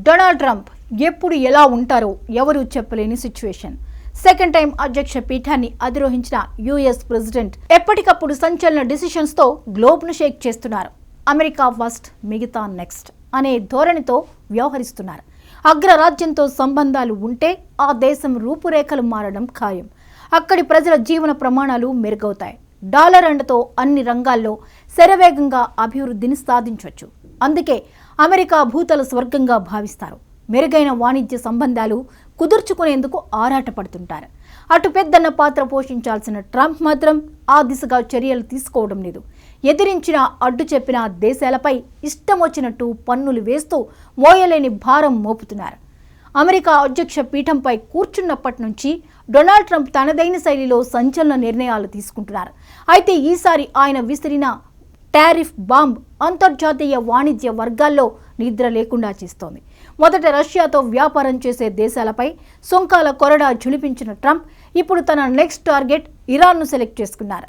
Donald Trump ఎప్పుడు ఎలా ఉంటారో ఎవరూ చెప్పలేని సిచ్యువేషన్. సెకండ్ టైం అధ్యక్ష పీఠాన్ని అధిరోహించిన యుఎస్ ప్రెసిడెంట్ ఎప్పటికప్పుడు సంచలన డిసిషన్స్ తో గ్లోబ్ ను షేక్ చేస్తున్నారు. అమెరికా ఫస్ట్, మిగతా నెక్స్ట్ అనే ధోరణితో వ్యవహరిస్తున్నారు. అగ్రరాజ్యంతో సంబంధాలు ఉంటే ఆ దేశం రూపురేఖలు మారడం ఖాయం. అక్కడి ప్రజల జీవన ప్రమాణాలు మెరుగవుతాయి. డాలర్ అండతో అన్ని రంగాల్లో శరవేగంగా అభివృద్ధిని సాధించవచ్చు. అందుకే అమెరికా భూతల స్వర్గంగా భావిస్తారు. మెరుగైన వాణిజ్య సంబంధాలు కుదుర్చుకునేందుకు ఆరాటపడుతుంటారు. అటు పెద్దన్న పాత్ర పోషించాల్సిన ట్రంప్ మాత్రం ఆ దిశగా చర్యలు తీసుకోవడం లేదు. ఎదిరించిన అడ్డు చెప్పిన దేశాలపై ఇష్టం వచ్చినట్టు పన్నులు వేస్తూ మోయలేని భారం మోపుతున్నారు. అమెరికా అధ్యక్ష పీఠంపై కూర్చున్నప్పటి నుంచి డొనాల్డ్ ట్రంప్ తనదైన శైలిలో సంచలన నిర్ణయాలు తీసుకుంటున్నారు. అయితే ఈసారి ఆయన విసిరిన టారిఫ్ బాంబ్ అంతర్జాతీయ వాణిజ్య వర్గాల్లో నిద్ర లేకుండా చేస్తోంది. మొదట రష్యాతో వ్యాపారం చేసే దేశాలపై సుంకాల కొరడా ఝుళిపించిన ట్రంప్ ఇప్పుడు తన నెక్స్ట్ టార్గెట్ ఇరాన్ను సెలెక్ట్ చేసుకున్నారు.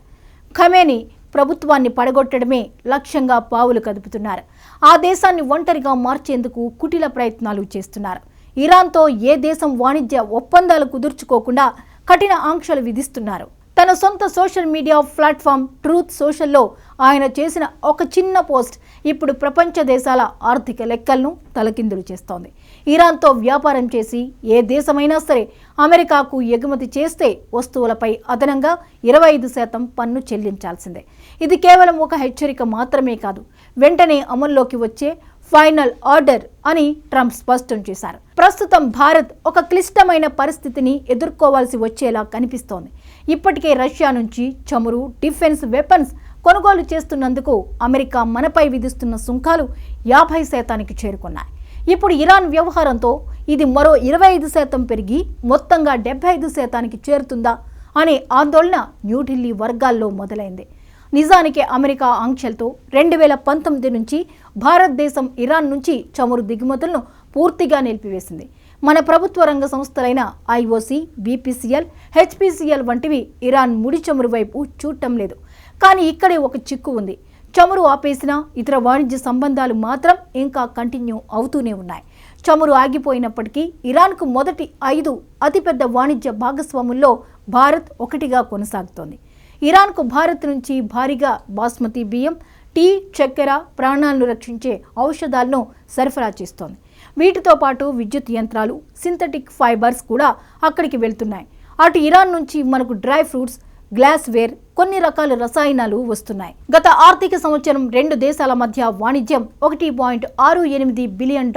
ఖమేనీ ప్రభుత్వాన్ని పడగొట్టడమే లక్ష్యంగా పావులు కదుపుతున్నారు. ఆ దేశాన్ని ఒంటరిగా మార్చేందుకు కుటిల ప్రయత్నాలు చేస్తున్నారు. ఇరాన్తో ఏ దేశం వాణిజ్య ఒప్పందాలు కుదుర్చుకోకుండా కఠిన ఆంక్షలు విధిస్తున్నారు. తన సొంత సోషల్ మీడియా ప్లాట్ఫామ్ ట్రూత్ సోషల్లో ఆయన చేసిన ఒక చిన్న పోస్ట్ ఇప్పుడు ప్రపంచ దేశాల ఆర్థిక లెక్కలను తలకిందులు చేస్తోంది. ఇరాన్తో వ్యాపారం చేసి ఏ దేశమైనా సరే అమెరికాకు ఎగుమతి చేస్తే వస్తువులపై అదనంగా 25% పన్ను చెల్లించాల్సిందే. ఇది కేవలం ఒక హెచ్చరిక మాత్రమే కాదు, వెంటనే అమల్లోకి వచ్చే ఫైనల్ ఆర్డర్ అని ట్రంప్ స్పష్టం చేశారు. ప్రస్తుతం భారత్ ఒక క్లిష్టమైన పరిస్థితిని ఎదుర్కోవాల్సి వచ్చేలా కనిపిస్తోంది. ఇప్పటికే రష్యా నుంచి చమురు, డిఫెన్స్ వెపన్స్ కొనుగోలు చేస్తున్నందుకు అమెరికా మనపై విధిస్తున్న సుంకాలు 50% చేరుకున్నాయి. ఇప్పుడు ఇరాన్ వ్యవహారంతో ఇది మరో 25% పెరిగి మొత్తంగా 75% చేరుతుందా అనే ఆందోళన న్యూఢిల్లీ వర్గాల్లో మొదలైంది. నిజానికి అమెరికా ఆంక్షలతో 2019 నుంచి భారతదేశం ఇరాన్ నుంచి చమురు దిగుమతులను పూర్తిగా నిలిపివేసింది. మన ప్రభుత్వ రంగ సంస్థలైన ఐఓసీ, బీపీసీఎల్, హెచ్పీసీఎల్ వంటివి ఇరాన్ ముడి చమురు వైపు చూడటం లేదు. కానీ ఇక్కడే ఒక చిక్కు ఉంది. చమురు ఆపేసినా ఇతర వాణిజ్య సంబంధాలు మాత్రం ఇంకా కంటిన్యూ అవుతూనే ఉన్నాయి. చమురు ఆగిపోయినప్పటికీ ఇరాన్కు మొదటి 5 అతిపెద్ద వాణిజ్య భాగస్వాముల్లో భారత్ ఒకటిగా కొనసాగుతోంది. ఇరాన్కు భారత్ నుంచి భారీగా బాస్మతి బియ్యం, టీ, చక్కెర, ప్రాణాలను రక్షించే ఔషధాలను సరఫరా చేస్తోంది. వీటితో పాటు విద్యుత్ యంత్రాలు, సింథటిక్ ఫైబర్స్ కూడా అక్కడికి వెళ్తున్నాయి. అటు ఇరాన్ నుంచి మనకు డ్రై ఫ్రూట్స్, గ్లాస్ వేర్, కొన్ని రకాల రసాయనాలు వస్తున్నాయి. గత ఆర్థిక సంవత్సరం 2 దేశాల మధ్య వాణిజ్యం $1.68 బిలియన్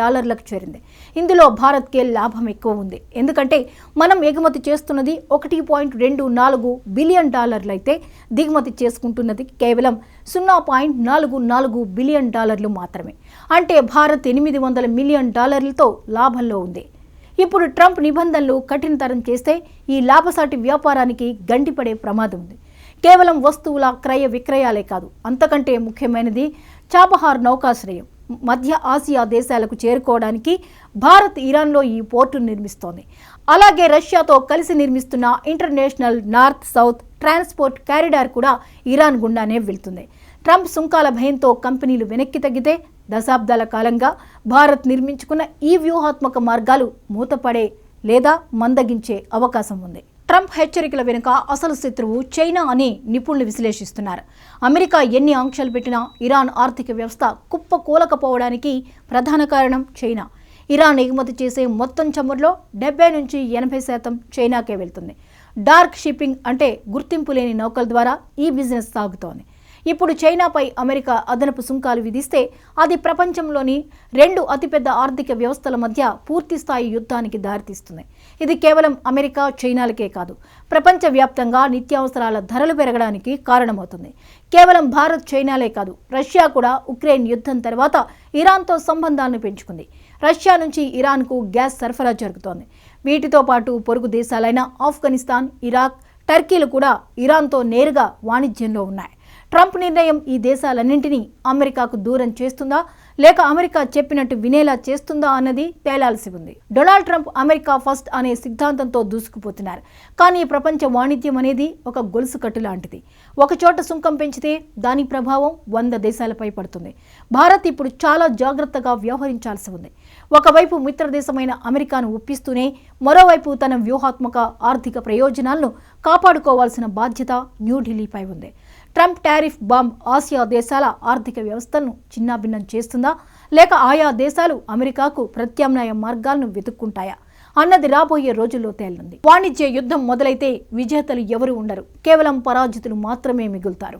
చేరింది. ఇందులో భారత్కే లాభం ఎక్కువ ఉంది. ఎందుకంటే మనం ఎగుమతి చేస్తున్నది $1.24 బిలియన్ అయితే దిగుమతి చేసుకుంటున్నది కేవలం $0.44 బిలియన్ మాత్రమే. అంటే భారత్ $800 మిలియన్ లాభంలో ఉంది. ఇప్పుడు ట్రంప్ నిబంధనలు కఠినతరం చేస్తే ఈ లాభసాటి వ్యాపారానికి గండిపడే ప్రమాదం ఉంది. కేవలం వస్తువుల క్రయ విక్రయాలే కాదు, అంతకంటే ముఖ్యమైనది చాబహార్ నౌకాశ్రయం. మధ్య ఆసియా దేశాలకు చేరుకోవడానికి భారత్ ఇరాన్లో ఈ పోర్టును నిర్మిస్తోంది. అలాగే రష్యాతో కలిసి నిర్మిస్తున్న international north south transport corridor కూడా ఇరాన్ గుండానే వెళ్తుంది. ట్రంప్ సుంకాల భయంతో కంపెనీలు వెనక్కి తగ్గితే దశాబ్దాల కాలంగా భారత్ నిర్మించుకున్న ఈ వ్యూహాత్మక మార్గాలు మూతపడే లేదా మందగించే అవకాశం ఉంది. ట్రంప్ హెచ్చరికల వెనుక అసలు శత్రువు చైనా అని నిపుణులు విశ్లేషిస్తున్నారు. అమెరికా ఎన్ని ఆంక్షలు పెట్టినా ఇరాన్ ఆర్థిక వ్యవస్థ కుప్పకూలకపోవడానికి ప్రధాన కారణం చైనా. ఇరాన్ ఎగుమతి చేసే మొత్తం చమురులో 70 నుంచి 80% చైనాకే వెళ్తుంది. డార్క్ షిప్పింగ్ అంటే గుర్తింపు లేని నౌకల ద్వారా ఈ బిజినెస్ సాగుతోంది. ఇప్పుడు చైనాపై అమెరికా అదనపు సుంకాలు విధిస్తే అది ప్రపంచంలోని 2 అతిపెద్ద ఆర్థిక వ్యవస్థల మధ్య పూర్తిస్థాయి యుద్ధానికి దారితీస్తుంది. ఇది కేవలం అమెరికా, చైనాలకే కాదు, ప్రపంచవ్యాప్తంగా నిత్యావసరాల ధరలు పెరగడానికి కారణమవుతుంది. కేవలం భారత్, చైనాలే కాదు, రష్యా కూడా ఉక్రెయిన్ యుద్ధం తర్వాత ఇరాన్తో సంబంధాలను పెంచుకుంది. రష్యా నుంచి ఇరాన్కు గ్యాస్ సరఫరా జరుగుతోంది. వీటితో పాటు పొరుగు దేశాలైన ఆఫ్ఘనిస్తాన్, ఇరాక్, టర్కీలు కూడా ఇరాన్తో నేరుగా వాణిజ్యంలో ఉన్నాయి. ట్రంప్ నిర్ణయం ఈ దేశాలన్నింటినీ అమెరికాకు దూరం చేస్తుందా లేక అమెరికా చెప్పినట్టు వినేలా చేస్తుందా అన్నది తేలాల్సి ఉంది. డొనాల్డ్ ట్రంప్ అమెరికా ఫస్ట్ అనే సిద్ధాంతంతో దూసుకుపోతున్నారు. కానీ ప్రపంచ వాణిజ్యం అనేది ఒక గొలుసు కట్టు లాంటిది. ఒక చోట సుంకం పెంచితే దాని ప్రభావం 100 దేశాలపై పడుతుంది. భారత్ ఇప్పుడు చాలా జాగ్రత్తగా వ్యవహరించాల్సి ఉంది. ఒకవైపు మిత్రదేశమైన అమెరికాను ఒప్పిస్తూనే మరోవైపు తన వ్యూహాత్మక ఆర్థిక ప్రయోజనాలను కాపాడుకోవాల్సిన బాధ్యత న్యూఢిల్లీపై ఉంది. ట్రంప్ టారిఫ్ బాంబ్ ఆసియా దేశాల ఆర్థిక వ్యవస్థలను చిన్నాభిన్నం చేస్తుందా, లేక ఆయా దేశాలు అమెరికాకు ప్రత్యామ్నాయ మార్గాలను వెతుక్కుంటాయా అన్నది రాబోయే రోజుల్లో తేలనుంది. వాణిజ్య యుద్ధం మొదలైతే విజేతలు ఎవరు ఉండరు, కేవలం పరాజితులు మాత్రమే మిగులుతారు.